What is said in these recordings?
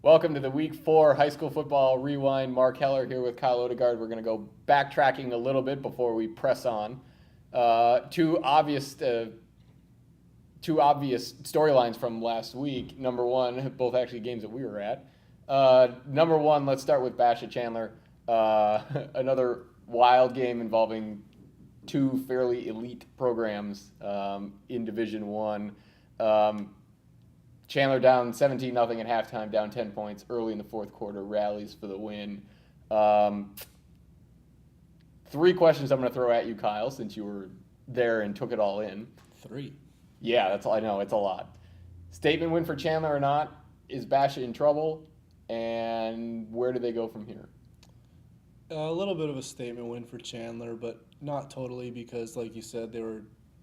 Welcome to the Week 4 High School Football Rewind. Mark Heller here with Kyle Odegard. We're going to go backtracking a little bit before we press on. Two obvious storylines from last week. Number one, both actually games that we were at. Number one, let's start with Basha Chandler. Another wild game involving two fairly elite programs in Division One. Chandler down 17-0 at halftime, down 10 points early in the fourth quarter, rallies for the win. Three questions I'm going to throw at you, Kyle, since you were there and took it all in. Three. Yeah, that's all I know. It's a lot. Statement win for Chandler or not? Is Basha in trouble? And where do they go from here? A little bit of a statement win for Chandler, but not totally because, like you said,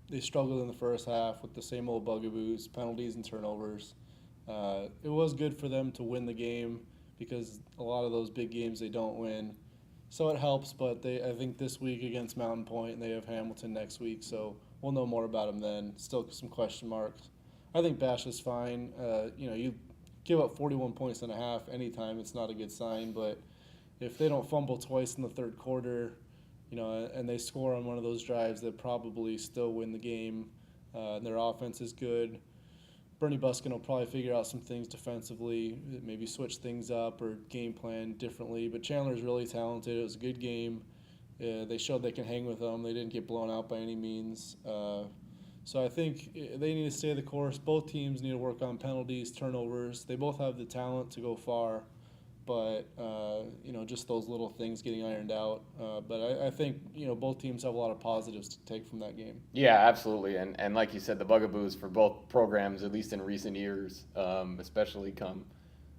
they struggled in the first half with the same old bugaboos, penalties and turnovers. It was good for them to win the game because a lot of those big games they don't win. So it helps, but I think this week against Mountain Point, and they have Hamilton next week, so we'll know more about them then. Still some question marks. I think Basha's fine. You give up 41 points and a half anytime, it's not a good sign, but if they don't fumble twice in the third quarter, and they score on one of those drives, they'll probably still win the game. Their offense is good. Bernie Buskin will probably figure out some things defensively, maybe switch things up or game plan differently. But Chandler's really talented. It was a good game. They showed they can hang with them. They didn't get blown out by any means. So I think they need to stay the course. Both teams need to work on penalties, turnovers. They both have the talent to go far. But, just those little things getting ironed out. But I think, both teams have a lot of positives to take from that game. Yeah, absolutely. And like you said, the bugaboos for both programs, at least in recent years, especially come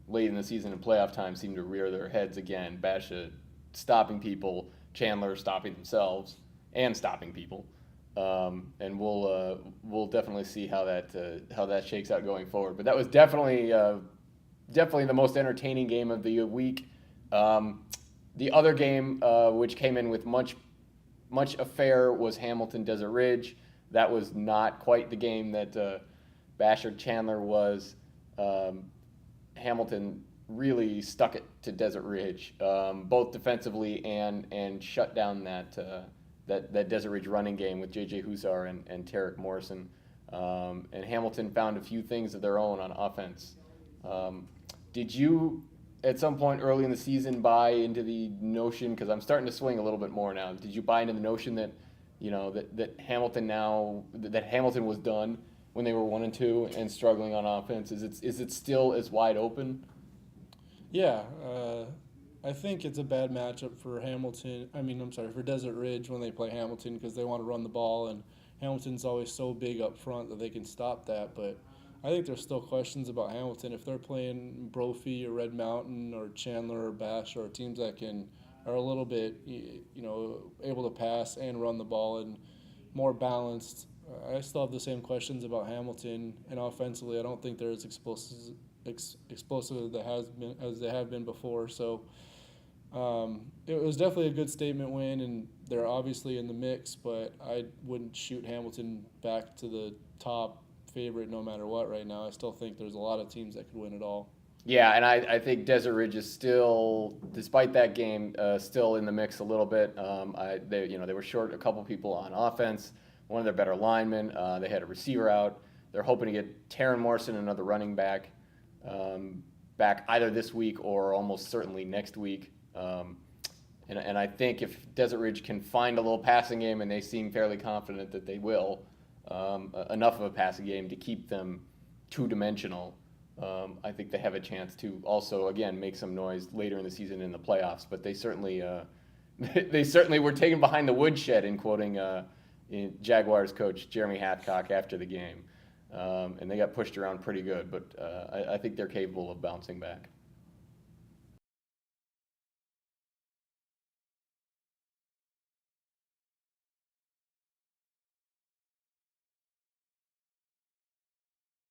late in the season and playoff time, seem to rear their heads again. Basha stopping people, Chandler stopping themselves and stopping people. And we'll definitely see how that shakes out going forward. But that was definitely the most entertaining game of the week. The other game, which came in with much affair, was Hamilton-Desert Ridge. That was not quite the game that Basha Chandler was. Hamilton really stuck it to Desert Ridge, both defensively and shut down that Desert Ridge running game with J.J. Husar and Tarek Morrison. And Hamilton found a few things of their own on offense. Did you, at some point early in the season, buy into the notion, because I'm starting to swing a little bit more now, did you buy into the notion that, that Hamilton was done when they were 1-2 and struggling on offense? Is it still as wide open? Yeah, I think it's a bad matchup for for Desert Ridge when they play Hamilton because they want to run the ball, and Hamilton's always so big up front that they can stop that, but I think there's still questions about Hamilton. If they're playing Brophy or Red Mountain or Chandler or Bash or teams that are a little bit, able to pass and run the ball and more balanced, I still have the same questions about Hamilton. And offensively, I don't think they're as explosive as they have been before. So it was definitely a good statement win, and they're obviously in the mix, but I wouldn't shoot Hamilton back to the top favorite no matter what right now. I still think there's a lot of teams that could win it all. Yeah, and I think Desert Ridge is still, despite that game, still in the mix a little bit. They were short a couple people on offense. One of their better linemen, they had a receiver out. They're hoping to get Taryn Morrison, another running back, back either this week or almost certainly next week. And I think if Desert Ridge can find a little passing game, and they seem fairly confident that they will, enough of a passing game to keep them two-dimensional, I think they have a chance to also, again, make some noise later in the season in the playoffs. But they certainly were taken behind the woodshed, in quoting Jaguars coach Jeremy Hathcock after the game. And they got pushed around pretty good, but I think they're capable of bouncing back.